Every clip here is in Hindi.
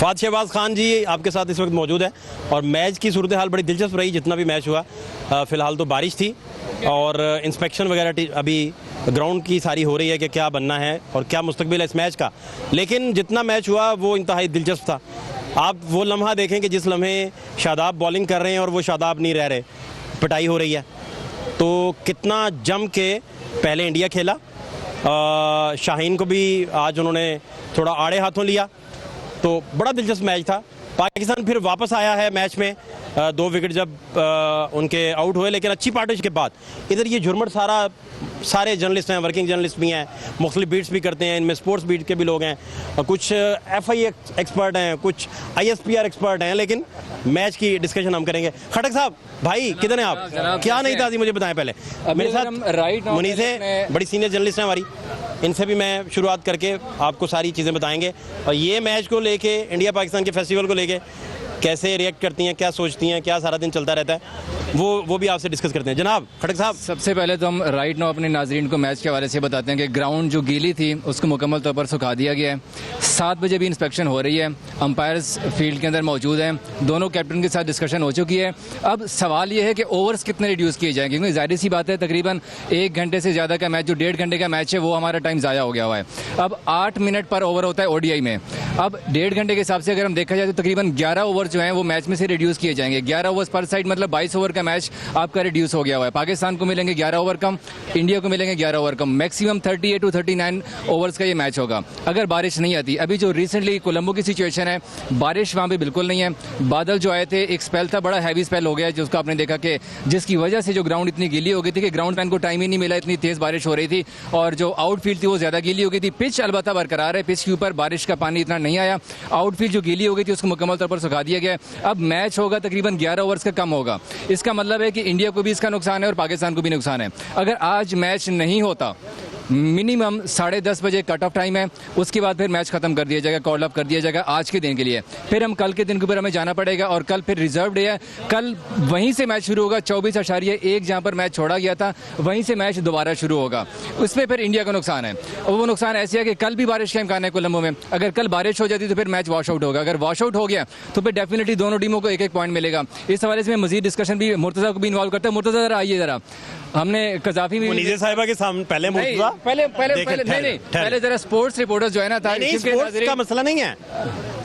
फात शहबाज खान जी आपके साथ इस वक्त मौजूद है और मैच की सूरत हाल बड़ी दिलचस्प रही। जितना भी मैच हुआ फ़िलहाल तो बारिश थी और इंस्पेक्शन वगैरह अभी ग्राउंड की सारी हो रही है कि क्या बनना है और क्या मुस्तकबिल है इस मैच का। लेकिन जितना मैच हुआ वो इंतहाई दिलचस्प था। आप वो लम्हा देखें कि जिस लम्हे शादाब बॉलिंग कर रहे हैं और वो शादाब नहीं रह रहे, पिटाई हो रही है, तो कितना जम के पहले इंडिया खेला। शाहीन को भी आज उन्होंने थोड़ा आड़े हाथों लिया, तो बड़ा दिलचस्प मैच था। पाकिस्तान फिर वापस आया है मैच में 2 विकेट जब उनके आउट हुए, लेकिन अच्छी पार्टनरशिप के बाद इधर ये झुरमट सारे जर्नलिस्ट हैं, वर्किंग जर्नलिस्ट भी हैं, मुख्तलिफ बीट्स भी करते हैं, इनमें स्पोर्ट्स बीट के भी लोग हैं, कुछ FI एक्सपर्ट हैं, कुछ ISPR एक्सपर्ट हैं। लेकिन मैच की डिस्कशन हम करेंगे। खटक साहब भाई किधर हैं आप? क्या नहीं था जी, मुझे बताएं पहले। मेरे साथ मुनीस है, बड़ी सीनियर जर्नलिस्ट हैं हमारी, इनसे भी मैं शुरुआत करके आपको सारी चीज़ें बताएंगे और ये मैच को लेके, इंडिया पाकिस्तान के फेस्टिवल को लेके कैसे रिएक्ट करती हैं, क्या सोचती हैं, क्या सारा दिन चलता रहता है, वो भी आपसे डिस्कस करते हैं। जनाब खटक साहब, सबसे पहले तो हम राइट नाउ अपने नाजरीन को मैच के हवाले से बताते हैं कि ग्राउंड जो गीली थी उसको मुकम्मल तौर पर सुखा दिया गया है। 7 बजे भी इंस्पेक्शन हो रही है, अंपायर्स फील्ड के अंदर मौजूद हैं, दोनों कैप्टन के साथ डिस्कशन हो चुकी है। अब सवाल ये है कि ओवर्स कितने रिड्यूस किए जाएंगे, क्योंकि जाहिर सी बात है तकरीबन 1 घंटे से ज़्यादा का मैच, जो 1.5 घंटे का मैच है, वो हमारा टाइम ज़ाया हो गया हुआ है। अब 8 मिनट पर ओवर होता है ODI में। अब 1.5 घंटे के हिसाब से अगर हम देखा जाए तो तकरीबन 11 ओवर जो हैं वो मैच में से रिड्यूस किए जाएंगे। 11 ओवर्स पर साइड मतलब 22 ओवर का मैच आपका रिड्यूस हो गया हुआ है। पाकिस्तान को मिलेंगे 11 ओवर कम, इंडिया को मिलेंगे 11 over come. Maximum 38 to 39 overs का ये मैच होगा अगर बारिश नहीं आती। अभी जो रिसेंटली कोलंबो की सिचुएशन है, बारिश वहाँ पे बिल्कुल नहीं है। बादल जो आए थे, एक स्पेल था, बड़ा हैवी स्पेल हो गया है, जिसको आपने देखा कि जिसकी वजह से जो ग्राउंड इतनी गीली हो गई थी कि ग्राउंड मैन को टाइम ही नहीं मिला, इतनी तेज़ बारिश हो रही थी और जो आउटफील्ड थी वो ज़्यादा गीली हो गई थी। पिच अलबत्ता बरकरार है, पिच के ऊपर बारिश का पानी इतना नहीं आया। आउटफील्ड जो गीली हो गई थी उसको मुकम्मल तौर पर सुखा दिया गया। अब मैच होगा तकरीबन 11 ओवर्स का कम होगा। इसका मतलब है कि इंडिया को भी इसका नुकसान है और पाकिस्तान को भी नुकसान है। अगर आज मैच नहीं होता, मिनिमम 10:30 बजे कट ऑफ टाइम है, उसके बाद फिर मैच खत्म कर दिया जाएगा, कॉल ऑफ कर दिया जाएगा आज के दिन के लिए। फिर हम कल के दिन के ऊपर हमें जाना पड़ेगा और कल फिर रिजर्व डे है, कल वहीं से मैच शुरू होगा। 24.1 जहाँ पर मैच छोड़ा गया था वहीं से मैच दोबारा शुरू होगा। उसमें फिर इंडिया का नुकसान है और वो नुकसान ऐसे है कि कल भी बारिश का इम्कान है कोलंबो में। अगर कल बारिश हो जाती तो फिर मैच वॉश आउट होगा। अगर वॉश आउट हो गया तो फिर डेफिनेटली दोनों टीमों को 1-1 पॉइंट मिलेगा। इस हवाले से मैं मजीद डिस्कशन भी मुर्तज़ा को भी इन्वॉल्व करता है। मुर्तज़ा जरा आइए जरा, हमने कज़ाफ़ी भी मुनीज़ साहिबा के सामने पहले जरा स्पोर्ट्स रिपोर्टर्स जो है ना था, स्पोर्ट्स का मसला नहीं है,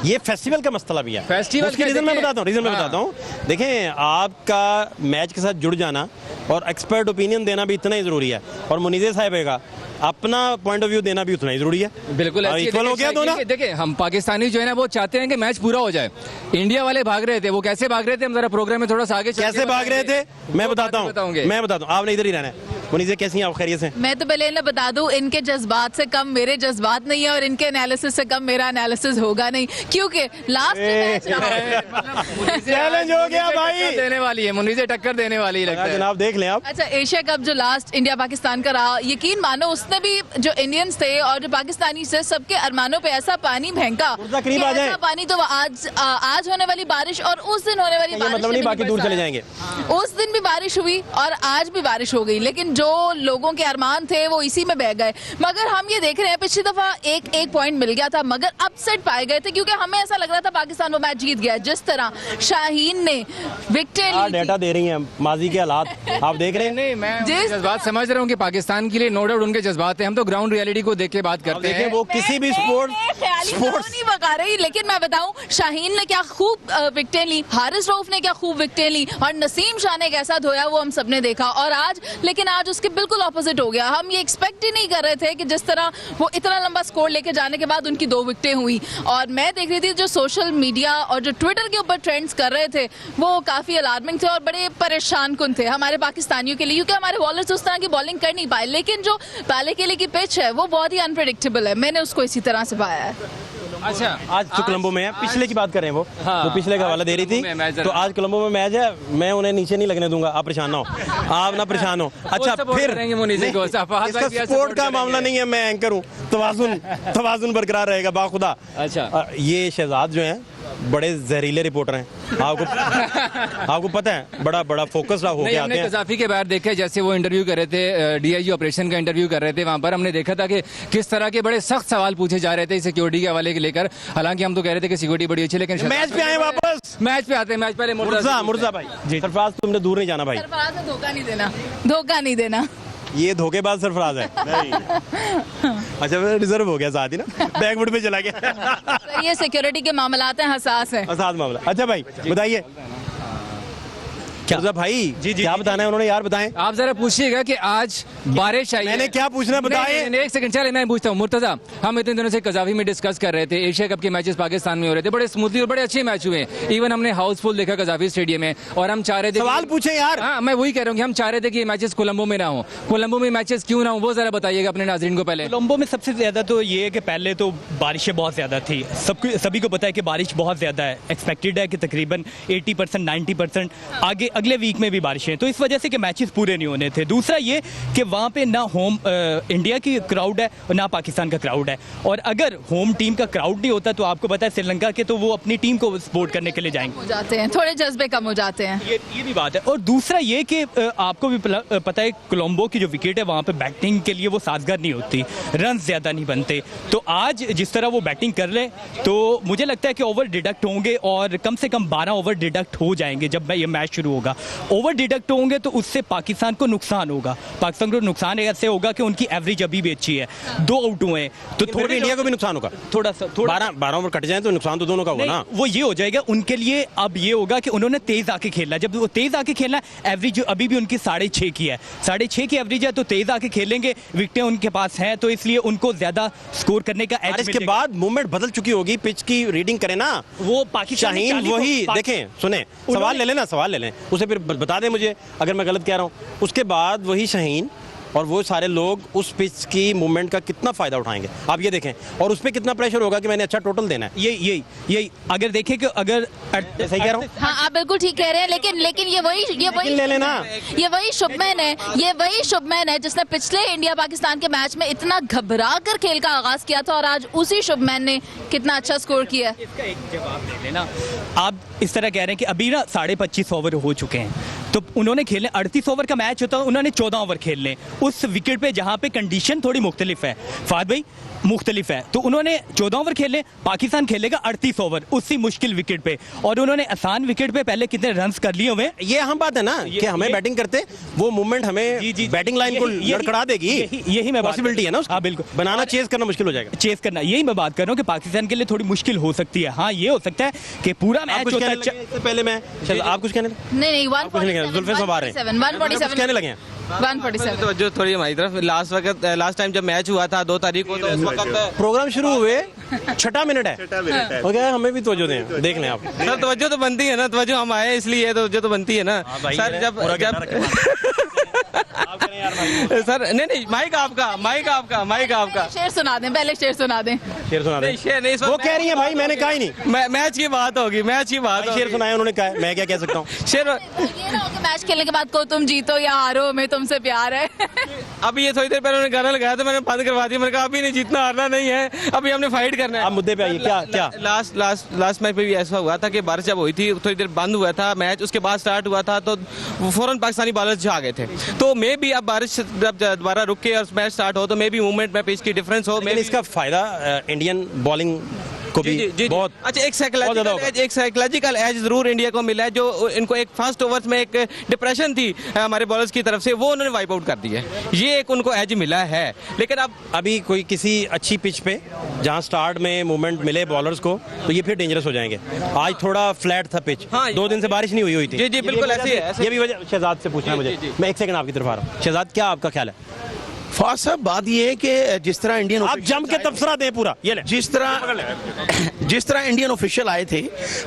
ये फेस्टिवल का मसला भी है। फेस्टिवल उसकी रीजन मैं बताता हूँ। देखें, आपका मैच के साथ जुड़ जाना और एक्सपर्ट ओपिनियन देना भी इतना ही ज़रूरी है और मुनीज़ साहिबा का अपना पॉइंट ऑफ व्यू देना भी उतना ही ज़रूरी है। बिल्कुल इक्वल हो गया दोनों। देखिए, हम पाकिस्तानी जो है ना वो चाहते हैं कि मैच पूरा हो जाए। इंडिया वाले भाग रहे थे, वो कैसे भाग रहे थे, हम जरा प्रोग्राम में थोड़ा सा आगे कैसे भाग रहे थे मैं बताता हूँ। आपने इधर ही रहना है। मुनीज़ कैसी हैं आप? खैरियत से? मैं तो पहले इन्हें बता दूं, इनके जज्बात से कम मेरे जज्बात नहीं है और इनके एनालिसिस से कम मेरा एनालिसिस होगा नहीं, क्योंकि लास्ट मैच चैलेंज हो गया भाई, देने वाली है मुनीज़, टक्कर देने वाली लगता है। जनाब देख लें आप। अच्छा, एशिया कप जो लास्ट इंडिया पाकिस्तान का रहा, यकीन मानो उसने भी जो इंडियंस थे और जो पाकिस्तानी से सबके अरमानों पे ऐसा पानी फेंका, ऐसा पानी तो आज होने वाली बारिश और उस दिन होने वाली बारिश मतलब नहीं, बाकी दूर चले जाएंगे। उस दिन भी बारिश हुई और आज भी बारिश हो गई, लेकिन जो लोगों के अरमान थे वो इसी में बह गए। मगर हम ये देख रहे हैं, पिछली दफा एक पॉइंट मिल गया था मगर अपसेट पाए गए थे, क्योंकि हमें ऐसा लग रहा था पाकिस्तान वो मैच जीत गया। जिस तरह शाहीन ने विकेट ली, डेटा दे रही हैं माजी के हालात आप देख रहे हैं। नहीं, मैं जज्बात समझ रहा हूँ कि पाकिस्तान के लिए नो डाउट उनके जज्बात हैं, हम तो ग्राउंड रियलिटी को देख के बात करते हैं। वो किसी भी स्पोर्ट्स नहीं बता रही, लेकिन मैं बताऊं, शाहीन ने क्या खूब विकेटें ली, हारिस रऊफ ने क्या खूब विकेटें ली और नसीम शाह ने कैसा धोया वो हम सबने देखा। और आज उसके बिल्कुल ऑपोजिट हो गया। हम ये एक्सपेक्ट ही नहीं कर रहे थे कि जिस तरह वो इतना लंबा स्कोर लेके जाने के बाद उनकी 2 विकेटें हुई। और मैं देख रही थी जो सोशल मीडिया और जो ट्विटर के ऊपर ट्रेंड्स कर रहे थे वो काफी अलार्मिंग थे और बड़े परेशान कुन थे हमारे पाकिस्तानियों के लिए, क्योंकि हमारे बॉलर्स उस तरह की बॉलिंग कर नहीं पाए। लेकिन जो बालेकेले की पिच है वो बहुत ही अनप्रेडिक्टेबल है, मैंने उसको इसी तरह से पाया है। अच्छा, आज तो कोलंबो में है, पिछले की बात करें वो पिछले का हवाला दे रही थी, तो आज कोलंबो में मैच है। मैं उन्हें नीचे नहीं लगने दूंगा, आप परेशान ना हो, आप ना परेशान हो। अच्छा, फिर इसका स्पोर्ट का मामला नहीं है, मैं एंकर हूँ, तवाज़ुन बरकरार रहेगा बाखुदा। अच्छा, ये शहजाद जो हैं बड़े जहरीले रिपोर्टर हैं। आपको पता है बड़ा बड़ा फोकस होके नहीं, आते हमने हैं। कजाफी के बाहर देखे, जैसे वो इंटरव्यू कर रहे थे, डीआईजी ऑपरेशन का इंटरव्यू कर रहे थे, वहां पर हमने देखा था कि किस तरह के बड़े सख्त सवाल पूछे जा रहे थे सिक्योरिटी के हवाले के लेकर। हालांकि हम तो कह रहे थे कि सिक्योरिटी बड़ी अच्छी, लेकिन मैच पे आए वापस, मैच पे आते हैं। मैच पहले मुर्जा भाई जी, सरफराज तुमने दूर नहीं जाना भाई, सरफराज से धोखा नहीं देना, धोखा नहीं देना। ये धोखेबाज सरफराज है। अच्छा मैं रिजर्व हो गया साथ ही ना, बैकवुड पे चला गया। ये सिक्योरिटी के मामलात हैं, हसास है। आसान मामला। अच्छा भाई बताइए क्या भाई जी क्या बताना है उन्होंने, यार बताएं। आप जरा पूछिएगा कि आज बारिश आई है। मैंने क्या पूछना बताएं। नहीं, एक सेकंड चले, मैं पूछता हूँ। मुर्तजा, हम इतने दिनों से कजाफी में डिस्कस कर रहे थे, एशिया कप के मैचेस पाकिस्तान में हो रहे थे, बड़े स्मूथली और बड़े अच्छे मैच हुए। इवन हमने हाउसफुल देखा कजाफी स्टेडियम में, और हम चाह रहे थे सवाल पूछे यार। हाँ, मैं वही कह रहा हूँ कि हम चाह रहे थे कि ये मैचेस कोलंबो में ना हो। कोलंबो में मैचेस क्यों ना हो, वो जरा बताइएगा अपने नाजरीन को पहले। कोलंबो में सबसे ज़्यादा तो ये है कि पहले तो बारिशें बहुत ज़्यादा थी, सभी को पता है कि बारिश बहुत ज़्यादा है। एक्सपेक्टेड है कि तकरीबन 80% 90% आगे अगले वीक में भी बारिशें, तो इस वजह से कि मैचेस पूरे नहीं होने थे। दूसरा ये कि वहाँ पे ना होम इंडिया की क्राउड है और ना पाकिस्तान का क्राउड है, और अगर होम टीम का क्राउड नहीं होता तो आपको पता है श्रीलंका के तो वो अपनी टीम को सपोर्ट करने के लिए जाएंगे, हो जाते हैं, थोड़े जज्बे कम हो जाते हैं। ये भी बात है। और दूसरा ये कि आपको भी पता है कोलंबो की जो विकेट है वहाँ पे बैटिंग के लिए वो साजगार नहीं होती, रन ज़्यादा नहीं बनते। तो आज जिस तरह वो बैटिंग कर ले तो मुझे लगता है कि ओवर डिडक्ट होंगे, और कम से कम 12 ओवर डिडक्ट हो जाएंगे जब ये मैच शुरू होगा। ओवर डिडक्ट होंगे तो उससे पाकिस्तान को नुकसान होगा। पाकिस्तान को नुकसान ऐसे होगा कि उनकी एवरेज अभी भी अच्छी है, 2 आउट हुए हैं, तो थोड़ा इंडिया को भी नुकसान होगा। थोड़ा 12 ओवर कट जाए तो नुकसान तो दोनों का होगा ना। वो ये हो जाएगा उनके लिए। अब ये होगा कि उन्होंने तेज आके खेलना, जब वो तेज आके खेलना, एवरेज अभी भी उनकी 6.5 की है, 6.5 की एवरेज है, तो तेज आके खेलेंगे, विकेटें उनके पास हैं, तो इसलिए उनको ज्यादा स्कोर करने का एज इसके बाद मूवमेंट बदल चुकी होगी, पिच की रीडिंग करें ना वो पाकिस्तान शाहीन वही देखें सुने, सवाल ले लेना, सवाल ले लें उसे, फिर बता दें मुझे अगर मैं गलत कह रहा हूँ। उसके बाद वही शाहीन और वो सारे लोग उस पिच की मूवमेंट का कितना फायदा उठाएंगे आप ये देखें, और उस पर कितना प्रेशर होगा कि मैंने अच्छा टोटल देना है। यही अगर देखें कि अगर सही कह रहा हूँ। हाँ, आप बिल्कुल ठीक कह रहे हैं, लेकिन ये वही ले लेना, ये वही शुभमैन है जिसने पिछले इंडिया पाकिस्तान के मैच में इतना घबरा कर खेल का आगाज किया था, और आज उसी शुभमैन ने कितना अच्छा स्कोर किया। इसका एक जवाब दे लेना। आप इस तरह कह रहे हैं कि अभी ना 25.5 ओवर हो चुके हैं, तो उन्होंने खेले 38 ओवर का मैच होता है, उन्होंने 14 ओवर खेल लें उस विकेट पे जहां पे कंडीशन थोड़ी मुख्तलिफ है, फाद भाई मुख्तलिफ है, तो उन्होंने 14 ओवर खेले, पाकिस्तान खेलेगा 38 ओवर उसी मुश्किल विकेट पे, और उन्होंने आसान विकेट पे पहले कितने रन्स कर लिए हुए। ये अहम बात है ना कि हमें बैटिंग करते वो मूवमेंट हमें बैटिंग लाइन को लड़खड़ा देगी, यही मैं पॉसिबिलिटी है ना। हाँ बिल्कुल, बनाना चेज करना मुश्किल हो जाएगा, चेस करना, यही मैं बात कर रहा हूँ कि पाकिस्तान के लिए थोड़ी मुश्किल हो सकती है। हाँ, ये हो सकता है कि पूरा मैच होता है। इससे पहले मैं आप कुछ कहने नहीं, कुछ नहीं कहना, जुल्फे सब आ रहे हैं, 147 कहने लगे हैं 147। तो जो थोड़ी हमारी तरफ लास्ट टाइम जब मैच हुआ था 2 तारीख को, तो उस वक्त प्रोग्राम शुरू हुए 6 मिनट है, हो गया, हमें भी तवज्जो दें, देख लें आप। सर तवज्जो तो बनती है ना, तवज्जो हम आए इसलिए तवज्जो तो बनती है ना सर। जब सर नहीं माइक आपका शेर सुना दें, पहले शेर सुना दें। शेर सुना दे, शेर नहीं, वो कह रही है भाई, मैंने कहा ही नहीं, मैच की बात होगी, मैच की बात शेर सुनाया उन्होंने कहा, मैं क्या कह सकता हूँ। शेर ये ना हो कि मैच खेलने के बाद को तुम जीतो या हारो, हमें तुमसे प्यार है। अभी ये थोड़ी देर पहले उन्होंने गाना लगाया तो मैंने बंद करवा दिया, मैंने कहा अभी नहीं, जीतना हारना नहीं है, अभी हमने फाइट करना है। आप मुद्दे पे आइए, क्या लास्ट मैच पे भी ऐसा हुआ था कि बारिश जब हुई थी, थोड़ी देर बंद हुआ था मैच, उसके बाद स्टार्ट हुआ था तो फौरन पाकिस्तानी बॉलर्स जा गए थे, तो मे भी अब बारिश जब दोबारा रुक के और मैच स्टार्ट हो तो मे भी मूवमेंट में पिच की डिफरेंस हो। लेकिन इसका फायदा इंडियन बॉलिंग को भी बहुत अच्छा, एक साइकोलॉजिकल एज जरूर इंडिया को मिला है, जो इनको एक फर्स्ट ओवर्स में एक डिप्रेशन थी हमारे बॉलर्स की तरफ से, वो उन्होंने वाइप आउट कर दिया, ये एक उनको एज मिला है। लेकिन अब अभी कोई किसी अच्छी पिच पे जहां स्टार्ट में मूवमेंट मिले बॉलर्स को तो ये फिर डेंजरस हो जाएंगे। आज थोड़ा फ्लैट था पिच, हाँ, 2 दिन से बारिश नहीं हुई थी। जी बिल्कुल ऐसे है। ये भी वजह शहजाद से पूछना है मुझे, मैं एक सेकंड आपकी तरफ आ रहा हूँ। शहजाद, क्या आपका ख्याल है? फास्ट साहब, बात ये है कि जिस तरह इंडियन आप जम के तबसरा दें पूरा, ये ले। जिस तरह इंडियन ऑफिशियल आए थे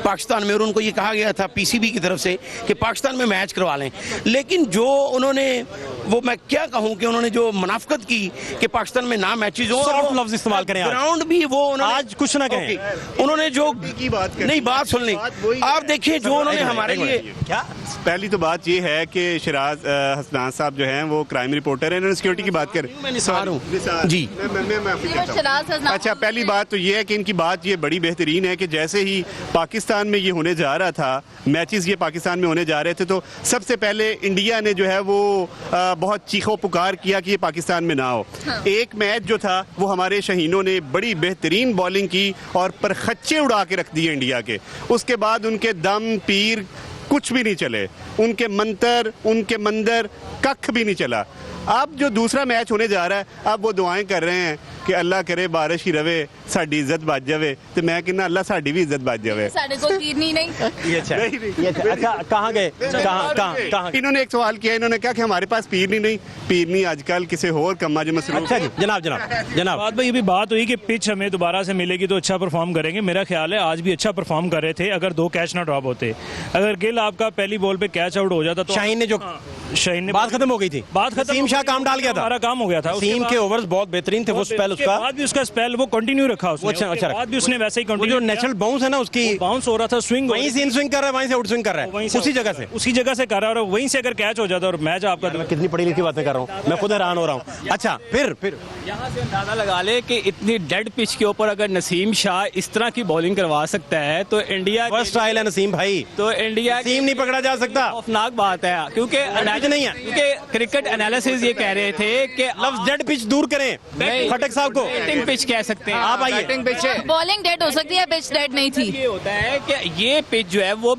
पाकिस्तान में और उनको ये कहा गया था पीसीबी की तरफ से कि पाकिस्तान में मैच करवा लें, लेकिन जो उन्होंने वो मैं क्या कहूं कि उन्होंने जो मुनाफकत की कि पाकिस्तान में ना मैचेज हो, सॉफ्ट लफ्ज इस्तेमाल करें आप। ग्राउंड भी वो उन्होंने आज कुछ ना कहें। उन्होंने जो नहीं बात सुन ली, आप देखिए जो उन्होंने हमारे लिए क्या पहली तो बात ये है कि शिराज हसनान साहब जो हैं वो क्राइम रिपोर्टर हैं, इन्होंने सिक्योरिटी की बात करें। मैं निसार हूँ। जी। मैं माफी वो चाहता हूँ। शराज हसनान अच्छा, पहली बात तो ये है कि इनकी बात ये बड़ी बेहतरीन है कि जैसे ही पाकिस्तान में ये होने जा रहा था, मैचेस ये पाकिस्तान में होने जा रहे थे, तो सबसे पहले इंडिया ने जो है वो बहुत चीखो पुकार किया कि ये पाकिस्तान में ना हो। एक मैच जो था वो हमारे शहीनों ने बड़ी बेहतरीन बॉलिंग की और परखच्चे उड़ा के रख दिए इंडिया के। उसके बाद उनके दम पीर कुछ भी नहीं चले, उनके मंतर उनके मंदिर कख भी नहीं चला। अब जो दूसरा मैच होने जा रहा है, अब वो दुआएं कर रहे हैं कि अल्लाह करे बारिश ही रवे, साड़ी इज्जत बच जावे। तो मैं कहना अल्लाह साड़ी भी इज्जत बच जावे। साढ़े को तीरनी नहीं। ये अच्छा है, ये अच्छा है। अच्छा, कहाँ गए, कहाँ इन्होंने एक सवाल किया, इन्होंने कहा कि हमारे पास पीरनी नहीं, पीरनी आजकल किसी और कम्मा जो मसरूफ। अच्छा जी, जनाब बात भाई अभी बात हुई कि पिच हमें दोबारा से मिलेगी तो अच्छा परफॉर्म करेंगे। मेरा ख्याल है आज भी अच्छा परफॉर्म कर रहे थे अगर 2 कैच ना ड्रॉप होते। अगर गिल आपका पहली बॉल पे कैच आउट हो जाता तो शाहीन ने जो शाहीन ने बात खत्म हो गई थी, बात खत्म नसीम शाह काम डाल गया था, हमारा काम हो गया था। उसके नसीम बाद- के ओवर्स बहुत बेहतरीन थे, वो स्पेल उसके उसका बाद भी उसका स्पेल वो कंटिन्यू रखा उसने। अच्छा उसके बाद भी उसने वैसे ही वो कंटिन्यू जो नेचुरल बाउंस है ना उसकी, बाउंस हो रहा था, स्विंग वहीं से इन स्विंग कर रहा है, वहीं से आउट स्विंग कर रहा है, उसी जगह से कर रहा है, और वहीं से अगर कैच हो जाता और मैच आपका मैं कितनी पढ़ी लिखी बातें कर रहा हूँ, मैं खुद हैरान हो रहा हूँ। अच्छा, फिर यहाँ से अंदाजा लगा ले कि इतनी डेड पिच के ऊपर अगर नसीम शाह इस तरह की बॉलिंग करवा सकता है तो इंडिया फर्स्ट ट्रायल है नसीम भाई, तो इंडिया नसीम नहीं पकड़ा जा सकता। खौफनाक बात है, क्योंकि नहीं है। क्योंकि क्रिकेट एनालिसिस ये कह रहे थे कि लफ्ज डेड पिच दूर करें खटक साहब को, बैटिंग पिच कह सकते हैं आप आइए। बैटिंग पिच है। बॉलिंग डेड हो सकती है, पिच डेड नहीं थी। ये होता है कि ये पिच जो है वो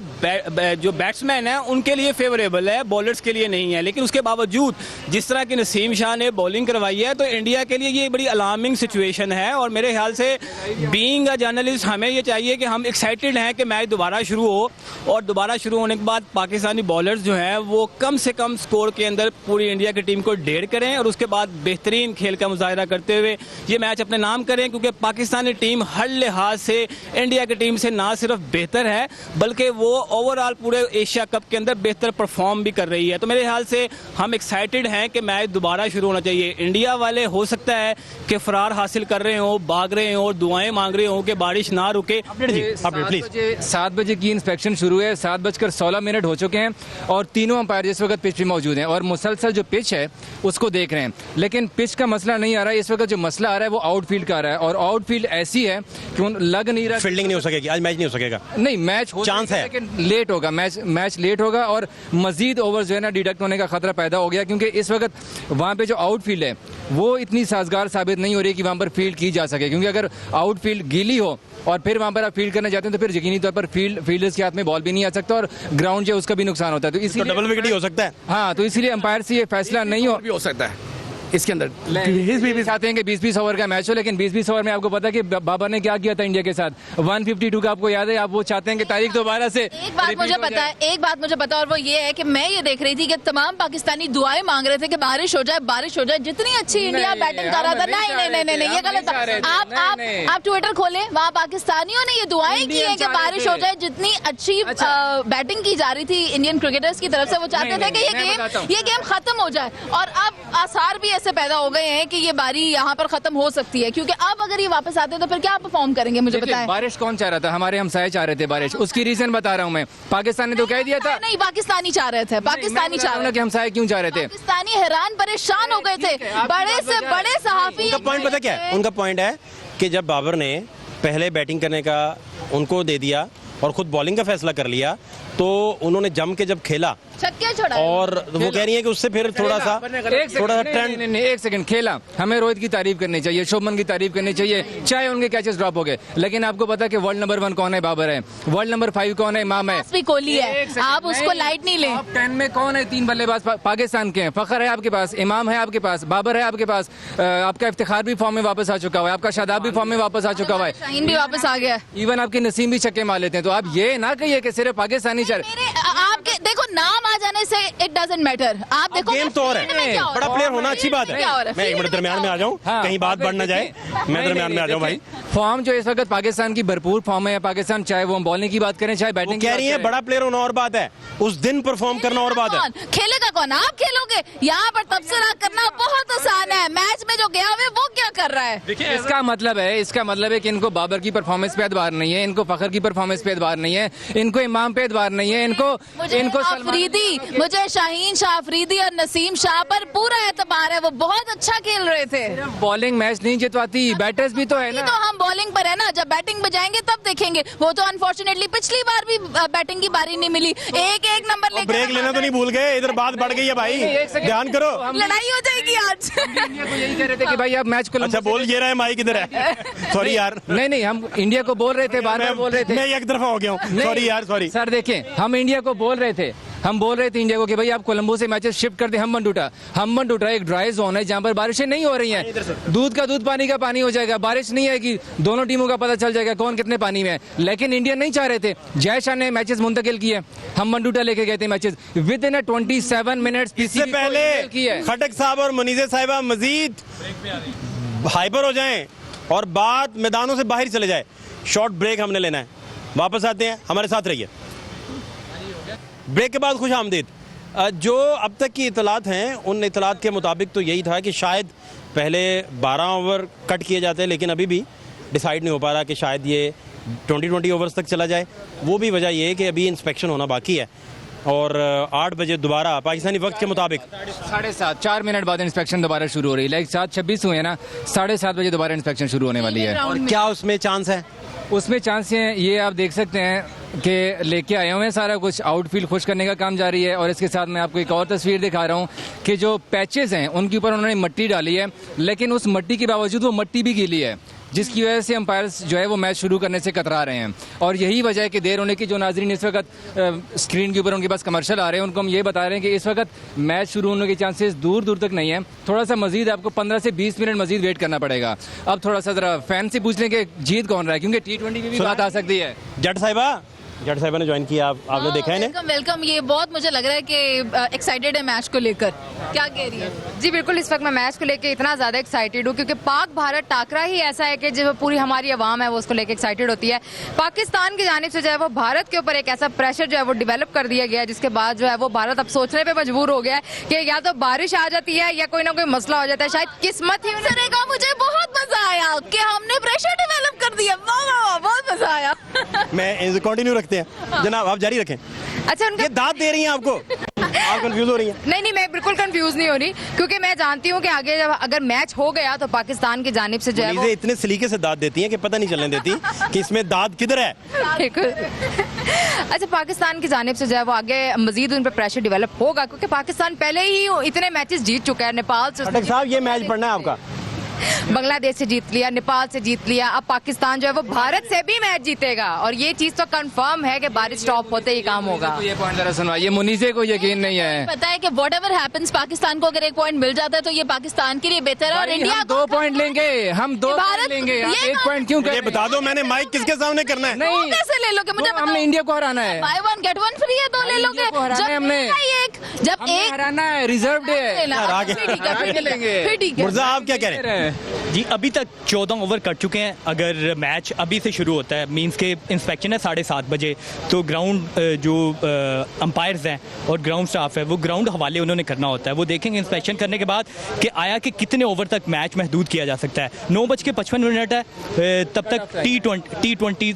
जो बैट्समैन है उनके लिए फेवरेबल है, बॉलर्स के लिए नहीं है। लेकिन उसके बावजूद जिस तरह की नसीम शाह ने बॉलिंग करवाई है तो इंडिया के लिए ये बड़ी अलार्मिंग सिचुएशन है। और मेरे ख्याल से बीइंग अ जर्नलिस्ट हमें ये चाहिए कि हम एक्साइटेड हैं कि मैच दोबारा शुरू हो, और दोबारा शुरू होने के बाद पाकिस्तानी बॉलर्स जो हैं वो कम से कम स्कोर के अंदर पूरी इंडिया की टीम को डेढ़ करें और उसके बाद बेहतरीन खेल का मुजाहरा करते हुए ये मैच अपने नाम करें। क्योंकि पाकिस्तानी टीम हर लिहाज से इंडिया की टीम से ना सिर्फ बेहतर है बल्कि वो ओवरऑल पूरे एशिया कप के अंदर बेहतर परफॉर्म भी कर रही है। तो मेरे ख्याल से हम एक्साइटेड हैं कि मैच दोबारा शुरू होना चाहिए। इंडिया वाले हो सकता है कि फरार हासिल कर रहे हो, भाग रहे हो और दुआएं मांग रहे हो कि बारिश ना रुके। 7 बजे की इंस्पेक्शन शुरू है, 7:16 हो चुके हैं और तीनों अंपायर इस वक्त पिच पे मौजूद हैं और मुसलसल जो पिच है उसको देख रहे हैं। लेकिन पिच का मसला नहीं आ रहा है इस वक्त, जो मसला आ रहा है वो आउटफील्ड का आ रहा है और आउटफील्ड ऐसी है कि लग नहीं रहा, फील्डिंग नहीं हो सकेगी आज, मैच नहीं हो सकेगा। नहीं मैच हो चांस है लेकिन लेट होगा, मैच लेट होगा और मजीद ओवर जो है ना डिडक्ट होने का खतरा पैदा हो गया। क्योंकि इस वक्त वहाँ पे जो आउटफील्ड है वो इतनी साजगार साबित नहीं हो रही कि वहाँ पर फील्ड की जा सके। क्योंकि अगर आउटफील्ड गीली हो और फिर वहाँ पर आप फील्ड करने जाते हैं तो फिर यकीनी तौर पर फील्डर्स के हाथ में बॉल भी नहीं आ सकता और ग्राउंड जो है उसका भी नुकसान होता है। तो इसीलिए डबल विकेट ही हो सकता है। हाँ, तो इसीलिए अंपायर से ये फैसला नहीं हो सकता है इसके अंदर। चाहते हैं कि 20-20 ओवर का मैच हो, लेकिन 20-20 ओवर में आपको पता है कि बाबर ने क्या किया था इंडिया के साथ 152 का, आपको याद है? आप वो चाहते हैं कि तारीख दोबारा से एक बात मुझे पता है, एक बात मुझे पता है और वो ये है कि मैं ये देख रही थी कि तमाम पाकिस्तानी दुआएं मांग रहे थे कि बारिश हो जाए, जितनी अच्छी इंडिया बैटिंग कर रहा था। नहीं, ये गलत था। आप ट्विटर खोलें, वहाँ पाकिस्तानियों ने ये दुआएं की हैं कि बारिश हो जाए। जितनी अच्छी बैटिंग की जा रही थी इंडियन क्रिकेटर्स की तरफ से, वो चाहते थे कि ये गेम खत्म हो जाए। और अब आसार भी ऐसे पैदा हो गए हैं कि ये बारी यहाँ पर खत्म हो सकती है, क्योंकि अब अगर ये वापस आते हैं तो फिर क्या परफॉर्म करेंगे, मुझे बताएं। बारिश कौन चाह रहा था? हमारे हमसाये चाह रहे थे बारिश, उसकी रीजन बता रहा हूँ मैं। पाकिस्तान ने तो कह दिया था, नहीं पाकिस्तानी चाह रहे थे, पाकिस्तानी चाह रहे थे। हमसाये क्यों चाह रहे थे? पाकिस्तानी हैरान परेशान हो गए थे, बड़े से बड़े सहाफी। उनका पॉइंट पता क्या है? उनका पॉइंट है कि जब बाबर ने पहले बैटिंग करने का उनको दे दिया और खुद बॉलिंग का फैसला कर लिया तो उन्होंने जम के जब खेला छक्के छोड़ा और वो कह रही है कि उससे फिर थोड़ा सा ट्रेंड। नहीं, एक सेकंड खेला। हमें रोहित की तारीफ करनी चाहिए, शुभमन की तारीफ करनी चाहिए, चाहे उनके कैचेस ड्रॉप हो गए। लेकिन आपको पता है कि वर्ल्ड नंबर 1 कौन है? बाबर है। वर्ल्ड नंबर 5 कौन है? इमाम है। कोहली है। आप उसको लाइट नहीं लें। टॉप 10 में कौन है? 3 बल्लेबाज पाकिस्तान के हैं। फखर है आपके पास, इमाम है आपके पास, बाबर है आपके पास, आपका इफ्तिखार भी फॉर्म में वापस आ चुका हुआ है, आपका शादाब भी फॉर्म में वापस आ चुका हुआ है, शाहीन भी वापस आ गया, इवन आपके नसीम भी छक्के मार लेते हैं। तो आप ये ना कहिए कि सिर्फ पाकिस्तानी चल। आपके देखो नाम आ जाने से इट डजंट मैटर। आप देखो गेम तो और है, बड़ा प्लेयर होना अच्छी बात है। मैं एक मिनट दरमियान में आ जाऊं, कहीं बात बढ़ ना जाए, मैं दरमियान में आ जाऊं भाई। फॉर्म जो इस वक्त पाकिस्तान की भरपूर फॉर्म है। पाकिस्तान चाहे वो बॉलिंग की बात करें चाहे बैटिंग कह रही है, बड़ा प्लेयर होना और बात है, उस दिन परफॉर्म करना और बात है। खेलेगा कौन? आप खेलोगे। यहाँ पर तबसरा करना बहुत आसान है, मैच में जो गया हुआ है वो क्या कर रहा है। इसका मतलब है कि इनको बाबर की परफॉर्मेंस पे एतबार नहीं है, इनको फखर की परफॉर्मेंस पे एतबार नहीं है, इनको इमाम पे एतबार नहीं है, इनको अफरीदी, मुझे शाहीन शाह अफरीदी और नसीम शाह पर पूरा एतबार है, वो बहुत अच्छा खेल रहे थे। बॉलिंग मैच नहीं जितवाती, बैटर्स भी तो है ये ना। तो हम बॉलिंग पर है ना, जब बैटिंग पे जाएंगे तब देखेंगे। वो तो अनफॉर्चुनेटली पिछली बार भी बैटिंग की बारी नहीं मिली, एक नंबर लेकर ब्रेक लेना तो नहीं भूल गए, इधर बात बढ़ गई है भाई, ध्यान करो। लड़ाई हो जाएगी आज। इंडिया को यही कह रहे थे कि भाई आप मैच को अच्छा बोल ये रहे, माइक इधर है, सॉरी यार। नहीं हम इंडिया को बोल रहे थे, बार बार बोल रहे थे। मैं एक तरफा हो गया हूँ, सॉरी यार, सॉरी। सर देखें, हम इंडिया को बोल रहे थे, इंडिया को कि भाई आप कोलंबो से मैचेस शिफ्ट कर दें। हम्बन टूटा एक ड्राई जोन है जहां पर बारिशें नहीं हो रही हैं, दूध का दूध पानी का पानी हो जाएगा, बारिश नहीं आएगी, दोनों टीमों का पता चल जाएगा कौन कितने पानी में है। लेकिन इंडिया नहीं चाह रहे थे, जय शाह ने मैचेस मुंतकिल किए, हम्बन टूटा लेके गए थे मैचेस विद इन 27 मिनट्स। इससे पहले खटक साहब और मुनीजे साहिबा मजीद हाइपर हो जाएं और बात मैदानों से बाहर चले जाए, शॉर्ट ब्रेक हमने लेना है, वापस आते हैं, हमारे साथ रहिए। ब्रेक के बाद खुश आमदीद। जो अब तक की इतलात हैं, उन इतलात के मुताबिक तो यही था कि शायद पहले 12 ओवर कट किए जाते हैं, लेकिन अभी भी डिसाइड नहीं हो पा रहा कि शायद ये 20 ओवर्स तक चला जाए। वो भी वजह ये है कि अभी इंस्पेक्शन होना बाकी है और 8 बजे दोबारा पाकिस्तानी वक्त के मुताबिक 7:30 4 मिनट बाद इंस्पेक्शन दोबारा शुरू हो रही है। 7:26 हुए ना, 7:30 बजे दोबारा इंस्पेक्शन शुरू होने वाली है। और क्या उसमें चांस है? उसमें चांस हैं, ये आप देख सकते हैं कि लेके आए हुए हैं सारा कुछ, आउटफील्ड खुश करने का काम जारी है। और इसके साथ मैं आपको एक और तस्वीर दिखा रहा हूँ कि जो पैचेस हैं उनके ऊपर उन्होंने मिट्टी डाली है, लेकिन उस मिट्टी के बावजूद वो मिट्टी भी गीली है, जिसकी वजह से अंपायर्स जो है वो मैच शुरू करने से कतरा रहे हैं। और यही वजह है कि देर होने की। जो नाजरीन इस वक्त स्क्रीन के ऊपर उनके पास कमर्शियल आ रहे हैं, उनको हम ये बता रहे हैं कि इस वक्त मैच शुरू होने के चांसेस दूर दूर तक नहीं है। थोड़ा सा मजीद आपको 15 से 20 मिनट मजीद वेट करना पड़ेगा। अब थोड़ा सा जरा फैन से पूछ लें कि जीत कौन रहा है, क्योंकि T20 की भी बात आ सकती है। जट साहिबा ने ज्वाइन किया, आपने देखा है ना? वेलकम। ये बहुत मुझे लग रहा है कि एक्साइटेड है मैच को लेकर, क्या कह रही है? जी बिल्कुल, इस वक्त मैं मैच को लेकर इतना ज़्यादा एक्साइटेड हूँ क्योंकि पाक भारत टाकरा ही ऐसा है कि जो पूरी हमारी आवाम है वो उसको लेकर एक्साइटेड होती है। पाकिस्तान की जानिब से जो है वो भारत के ऊपर एक ऐसा प्रेशर जो है वो डेवलप कर दिया गया है, जिसके बाद जो है वो भारत अब सोचने पर मजबूर हो गया है कि या तो बारिश आ जाती है या कोई ना कोई मसला हो जाता है। शायद किस्मत ही सरेगा। मुझे बहुत मजा आया कि हमने प्रेशर डेवलप कर दिया, बहुत मजा आया। मैं कंटिन्यू रखते हैं जनाब, आप जारी रखें। अच्छा, उनका ये दाद दे रही हैं आपको, आप कंफ्यूज हो रही हैं? नहीं, मैं बिल्कुल कंफ्यूज नहीं हो रही, क्योंकि मैं जानती हूँ कि आगे जब अगर मैच हो गया तो पाकिस्तान की जानिब से जो है वो इतने सलीके से दाद देती हैं कि पता नहीं चलने देती कि इसमें दाद किधर है। अच्छा, पाकिस्तान की जानिब से जो है वो आगे मजीद उन पर प्रेशर डेवलप होगा, क्योंकि पाकिस्तान पहले ही इतने मैचेस जीत चुका है। नेपाल से खटक साहब, ये मैच पढ़ना है आपका। बांग्लादेश से जीत लिया, नेपाल से जीत लिया, अब पाकिस्तान जो है वो भारत से भी मैच जीतेगा। और ये चीज तो कंफर्म है कि बारिश स्टॉप होते ही काम होगा। ये पॉइंट जरा सुनवाइए, मुनीजे को यकीन नहीं है। पता है कि व्हाटएवर हैपेंस, पाकिस्तान को अगर एक पॉइंट मिल जाता है तो ये पाकिस्तान के लिए बेहतर है। और इंडिया हम 2 पॉइंट लेंगे, हम 2 पॉइंट लेंगे। आप 1 पॉइंट क्यों कर ये बता दो, मैंने माइक किसके सामने करना है? नहीं, कैसे ले लोगे मुझे? हमने इंडिया को हराना है। बाय 1 गेट 1 फ्री है, तो ले लोगे। जब एक हराना है, रिजर्व डे है। फिर ठीक है। मुर्जा, आप क्या कह रहे हैं? जी, अभी तक 14 ओवर कट चुके हैं। अगर मैच अभी से शुरू होता है, मींस के इंस्पेक्शन है 7:30 बजे, तो ग्राउंड जो अंपायर्स हैं और ग्राउंड स्टाफ है वो ग्राउंड हवाले उन्होंने करना होता है। वो देखेंगे इंस्पेक्शन करने के बाद कि आया कि कितने ओवर तक मैच महदूद किया जा सकता है। 9:55 है, तब तक T20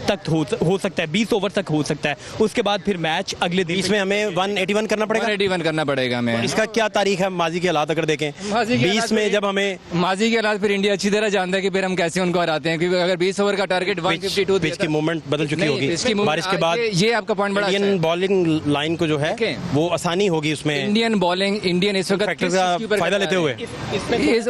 तक हो सकता है, 20 ओवर तक हो सकता है। उसके बाद फिर मैच अगले दिन इसमें हमें 181 करना पड़ेगा। 181 करना पड़ेगा हमें। इसका क्या तारीख है? माजी के हालात अगर देखें, 20 में जब हमें माजी के हालात, फिर इंडिया अच्छी तरह जानता है कि फिर हम कैसे उनको हराते हैं, क्योंकि अगर 20 ओवर का टारगेट 152 पिच की मूवमेंट बदल चुकी नहीं, होगी पिच की बारिश के बाद। ये आपका पॉइंट बड़ा अच्छा है। इंडियन बॉलिंग लाइन को जो है वो आसानी होगी उसमें। इंडियन इस वक्त फैक्टर का फायदा लेते हुए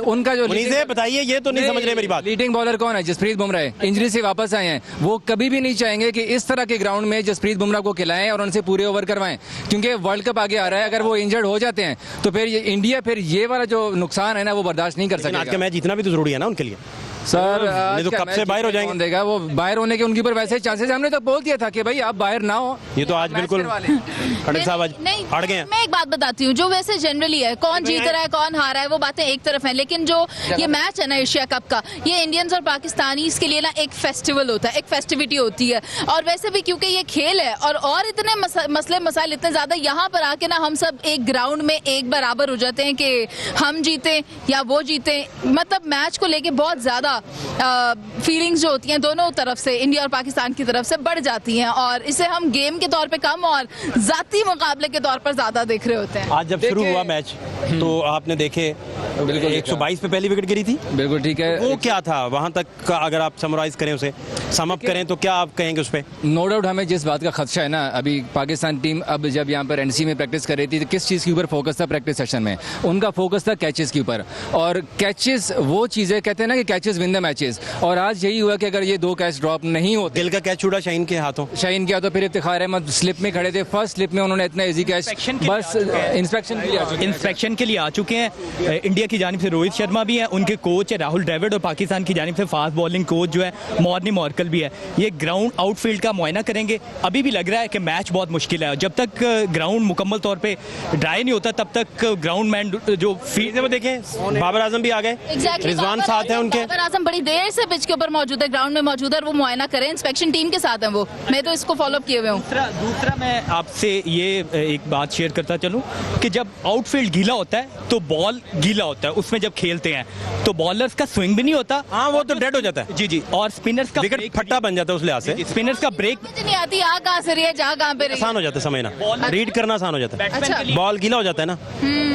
उनका जो मुनीजे बताइए, ये तो नहीं समझ रहे मेरी बात। लीडिंग बॉलर कौन है? जसप्रीत बुमराह इंजरी से वापस आए हैं। वो कभी भी नहीं चाहेंगे कि इस तरह के ग्राउंड में जसप्रीत बुमराह को खिलाएं और उनसे पूरे ओवर करवाएं, क्योंकि वर्ल्ड कप आगे आ रहा है। अगर वो इंजर्ड हो जाते हैं तो फिर इंडिया फिर ये वाला जो नुकसान है ना वो बर्दाश्त नहीं कर सकेगा। आज का मैच जीतना भी तो जरूरी है ना उनके लिए। सर नहीं तो कब से बाहर हो जाएंगे? देगा वो बाहर होने के उनके ऊपर वैसे चांसेस। हमने तो बोल दिया था कि भाई आप बाहर ना हो। ये तो आज बिल्कुल खटक साहब आज अड़ गए हैं। मैं एक बात बताती हूँ, जो वैसे जनरली है, कौन जीत रहा है कौन हारा है वो बातें एक तरफ है, लेकिन जो ये मैच है ना एशिया कप का, ये इंडियंस और पाकिस्तानीज के लिए ना एक फेस्टिवल होता है, एक फेस्टिविटी होती है। और वैसे भी क्योंकि ये खेल है और इतने मसले मसाइल इतने ज्यादा, यहाँ पर आके ना हम सब एक ग्राउंड में एक बराबर हो जाते हैं कि हम जीते या वो जीते। मतलब मैच को लेके बहुत ज्यादा फीलिंग्स जो होती हैं दोनों तरफ से, इंडिया और पाकिस्तान की तरफ से बढ़ जाती हैं और इसे हम गेम के तौर पे कम और जाती मुकाबले के तौर पर ज्यादा देख रहे होते हैं। आज जब शुरू हुआ मैच तो आपने देखे 122 पे पहली विकेट गिरी थी। बिल्कुल ठीक है। वो क्या था वहां तक का, अगर आप समराइज करें उसे, सम अप करें तो क्या आप कहेंगे उस पे? नो डाउट हमें जिस बात का खदशा है ना, अभी पाकिस्तान टीम अब जब यहाँ पर एनसी में प्रैक्टिस कर रही थी तो किस चीज़ के ऊपर फोकस था प्रैक्टिस सेशन में? उनका फोकस था कैचेस के ऊपर, और कैचेस वो चीज़ें कहते हैं ना कि कैचेस विन द मैचेस, और आज यही हुआ कि अगर ये 2 कैच ड्रॉप नहीं होते। दिल का कैच छूटा शाहीन के हाथों, शाहीन के हाथों, फिर इफ्तिखार अहमद स्लिप में खड़े थे, फर्स्ट स्लिप में उन्होंने इतना इजी कैच बस इंस्पेक्शन के लिए आ चुके हैं। इंडिया की जानिब से रोहित शर्मा भी है, उनके कोच है राहुल द्रविड़, और पाकिस्तान की जानिब से फास्ट बॉलिंग कोच जो है मॉर्नी मॉर्कल भी है। ये ग्राउंड आउटफील्ड का मुआयना करेंगे। अभी भी लग रहा है कि मैच बहुत मुश्किल है, जब तक ग्राउंड मुकम्मल तौर पे ड्राई नहीं होता तब तक ग्राउंड मैन जो फील्ड वो देखें बाबर आजम भी आ गए, रिजवान साथ है उनके। बाबर आजम बड़ी देर से पिच के ऊपर मौजूद है, ग्राउंड में मौजूद है और वो मुआयना करें, इंस्पेक्शन टीम के साथ है वो। मैं तो इसको फॉलो अप किए हुए हूँ। दूसरा मैं आपसे ये एक बात शेयर करता चलूं कि जब आउटफील्ड गीला होता है तो बॉल गीला होता है, उसमें जब खेलते हैं तो बॉलर्स का स्विंग भी नहीं होता। हाँ वो तो डेड हो जाता है। जी जी, और स्पिनर्स का विकेट फट्टा बन जाता है उस लिहाज से। स्पिनर्स का ब्रेक मुझे नहीं आती आ कहाँ से रही है, जा कहाँ पे रही है। आसान हो जाता है समझना, रीड करना आसान हो जाता है। अच्छा। बॉल गीला हो जाता है ना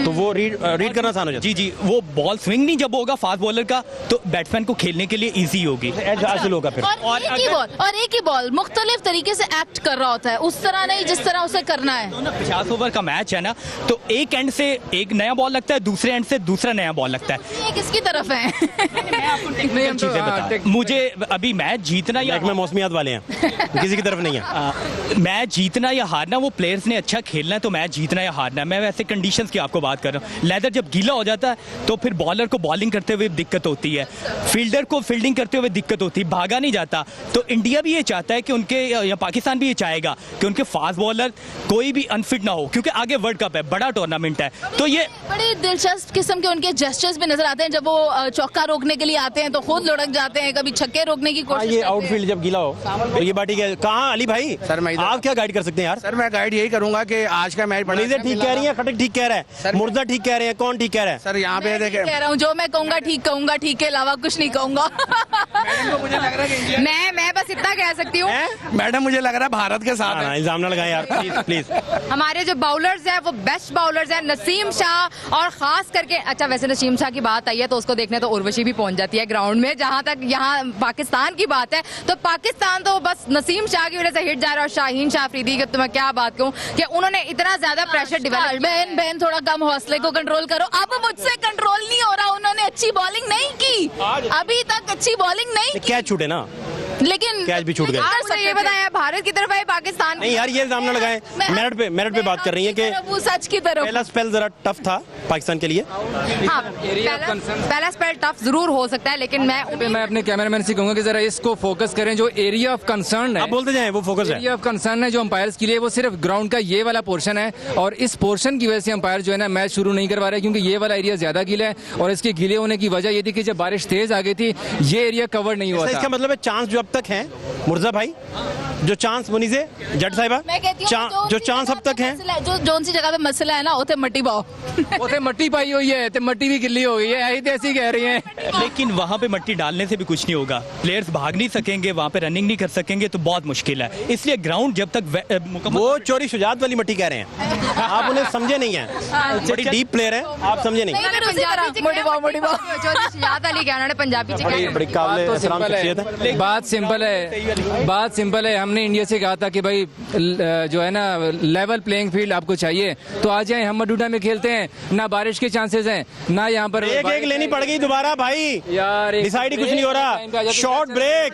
तो वो रीड करना आसान हो जाता जी जी, वो बॉल स्विंग नहीं जब होगा फास्ट बॉलर का तो बैट्समैन को खेलने के लिए इजी होगी, एज हासिल होगा फिर। और एक ही बॉल मुख्तलिफ तरीके से एक्ट कर रहा होता है, उस तरह नहीं जिस तरह उसे करना है। 50 ओवर का मैच है ना, तो एक एंड से एक नया बॉल लगता है, दूसरे एंड से दूसरा नया बॉल लगता है। ये किसकी तरफ है? चीजें बता, मुझे अभी मैच जीतना या में मौसमियात वाले हैं किसी की तरफ नहीं है। मैच जीतना या हारना, वो प्लेयर्स ने अच्छा खेलना है तो मैच जीतना या हारना है। मैं वैसे कंडीशंस की आपको बात कर रहा हूँ। लेदर जब गीला हो जाता है तो फिर बॉलर को बॉलिंग करते हुए दिक्कत होती है, फील्डर को फील्डिंग करते हुए दिक्कत होती है, भागा नहीं जाता। तो इंडिया भी ये चाहता है कि उनके, या पाकिस्तान भी ये चाहेगा कि उनके फास्ट बॉलर कोई भी अनफिट ना हो, क्योंकि आगे वर्ल्ड कप है, बड़ा टूर्नामेंट है। तो ये बड़े दिलचस्प किस्म के उनके जेस्चर्स भी नजर आते हैं। जब वो चौका रोकने के लिए आते हैं तो खुद लुढ़क जाते हैं, कभी छक्के रोकने की कोशिश ये करते हैं। आउटफील्ड जब गीला हो तो ये बाटी क्या कहाँ? अली भाई सर, मैं आप क्या गाइड कर सकते हैं यार? सर मैं गाइड यही करूंगा कि आज का मैच मनीषा ठीक कह रही है, खटक ठीक कह रहा है, मुर्जा ठीक कह रहे हैं, कौन ठीक कह रहा है? सर यहाँ पे मैं देखें, कह रहा हूँ जो मैं कहूंगा ठीक के अलावा कुछ नहीं कहूंगा। मुझे लग रहा है कि मैं बस इतना कह सकती हूँ, मैडम मुझे लग रहा है भारत के साथ है। इल्जाम ना लगाएं यार प्लीज प्लीज। हमारे जो बाउलर्स हैं वो बेस्ट बाउलर्स हैं, नसीम शाह, और खास करके अच्छा वैसे नसीम शाह की बात आई है तो उसको देखने तो उर्वशी भी पहुंच जाती है ग्राउंड में। जहां तक यहाँ पाकिस्तान की बात है तो पाकिस्तान तो बस नसीम शाह की वजह से हिट जा रहा है, और शाहीन शाह अफरीदी की तो मैं क्या बात कहूँ कि उन्होंने इतना ज्यादा प्रेशर डेवलप। बहन थोड़ा कम हौसले को कंट्रोल करो। अब मुझसे कंट्रोल नहीं हो रहा। उन्होंने अच्छी बॉलिंग नहीं की, अभी तक अच्छी बॉलिंग नहीं की, कैच छूटे ना, लेकिन कैच भी छूट गए। आप मुझे ये बताया भारत की तरफ है पाकिस्तान नहीं यार, ये इल्जाम ना लगाएं। मेरिट पे बात कर रही है कि वो सच की तरफ। पहला स्पेल जरा टफ था पाकिस्तान के लिए। हाँ, पहला स्पेल टफ जरूर हो सकता है, लेकिन मैं अपने कैमरामैन से कहूंगा कि जरा इसको फोकस करें, जो एरिया ऑफ कंसर्न है, आप बोलते जाएं, वो फोकस है। एरिया ऑफ कंसर्न है जो अंपायर्स के लिए, वो सिर्फ ग्राउंड का ये वाला पोर्शन है, और इस पोर्शन की वजह से अंपायर जो है ना मैच शुरू नहीं करवा रहे, क्योंकि ये वाला एरिया ज्यादा गीला है, और इसके गीले होने की वजह ये थी कि जब बारिश तेज आ गई थी ये एरिया कवर नहीं हुआ था। इसका मतलब है चांस जो अब तक है मुर्जा भाई, जो चांस मुनीजे जट साहिबा, मैं कहती हूँ जो चांस अब तक है, जो जोन सी जगह पे मसला है ना उसे मट्टी पाओ। उसे मट्टी पाई हुई है तो मट्टी भी गिल्ली हो गई है, यही तो ऐसी कह रही हैं। लेकिन वहाँ पे मट्टी डालने से भी कुछ नहीं होगा, प्लेयर्स भाग नहीं सकेंगे, वहाँ पे रनिंग नहीं कर सकेंगे, तो बहुत मुश्किल है। इसलिए ग्राउंड जब तक वो चोरी शुजात वाली मट्टी कह रहे हैं, आप उन्हें समझे नहीं है, बड़ी डीप प्लेयर है, आप समझे नहीं। पंजाबी बड़ी काबिल एहतराम शख्सियत है। बात सिंपल है, हमने इंडिया से कहा था कि भाई जो है ना लेवल प्लेइंग फील्ड आपको चाहिए, तो आ जाए, हम मडूडा में खेलते हैं, ना बारिश के चांसेस हैं ना यहाँ पर एक लेनी पड़ गई दोबारा भाई, यार, डिसाइड ही कुछ नहीं हो रहा। Short break.